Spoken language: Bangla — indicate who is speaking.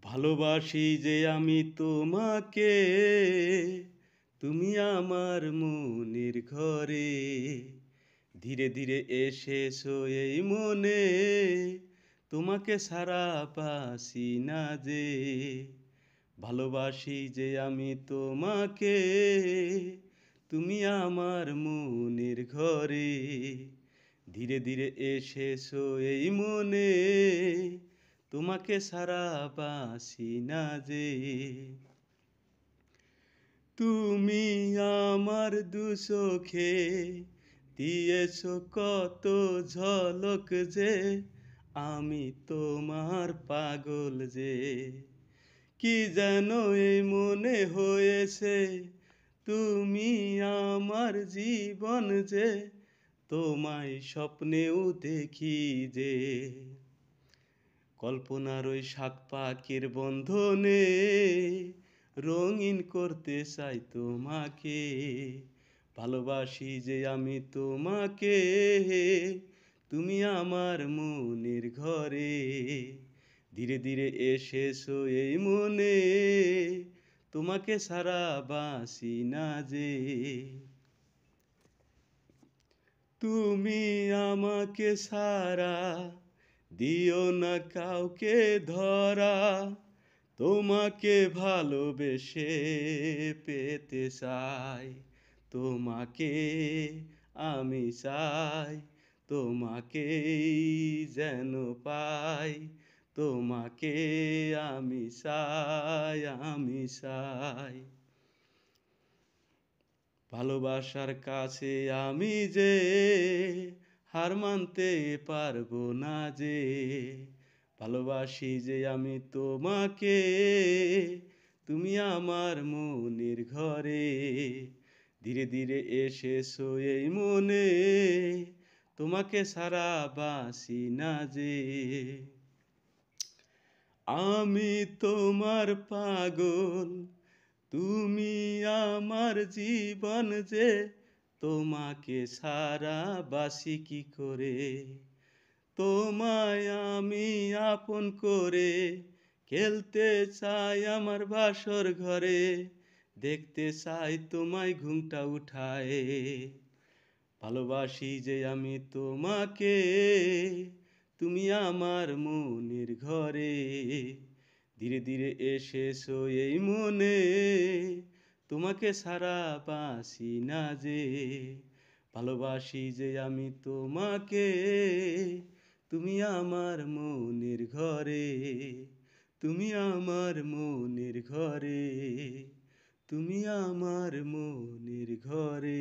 Speaker 1: ভালোবাসি যে আমি তোমাকে, তুমি আমার মনের ঘরে। ধীরে ধীরে এসেছো এই মনে, তোমাকে ছাড়া বাসি না যে। ভালোবাসি যে আমি তোমাকে, তুমি আমার মনের ঘরে। ধীরে ধীরে এসেছো এই মনে, তোমাকে ছাড়া বাসি না যে। তুমি আমার দু চোখে দিয়েছো কত ঝলক যে, আমি তোমার পাগল যে। কি যেন এই মনে হয়েছে, তুমি আমার জীবন যে, তোমায় স্বপ্নেও দেখি যে। কল্পনার ওই সাত পাখির বন্ধনে রঙিন করতে চাই তোমাকে। ভালোবাসি যে আমি তোমাকে, তুমি আমার মনের ঘরে। ধীরে ধীরে এসেছো এই মনে, তোমাকে ছাড়া বাসি না যে। তুমি আমাকে ছাড়া দিও না কাউকে ধরা, তোমাকে ভালোবেসে পেতে চাই। তোমাকে আমি চাই, তোমাকেই যেন পাই। তোমাকে আমি চাই, আমি চাই। ভালোবাসার কাছে আমি যে হার মানতে পারবো না যে। ভালোবাসি যে আমি তোমাকে, তুমি আমার মনের ঘরে। ধীরে ধীরে এসেছো এই মনে, তোমাকে ছাড়া বাসি না যে। আমি তোমার পাগল, তুমি আমার জীবন যে, তোমাকে ছাড়া বাসি কি করে। তোমায় আমি আপন করে খেলতে চাই আমার বাসর ঘরে। দেখতে চাই তোমায় ঘুমটা উঠায়। ভালোবাসি যে আমি তোমাকে, তুমি আমার মনের ঘরে। ধীরে ধীরে এসেছো এই মনে, তোমাকে ছাড়া বাসি না যে। ভালোবাসি যে আমি তোমাকে, তুমি আমার মনের ঘরে। তুমি আমার মনের ঘরে, তুমি আমার মনের ঘরে।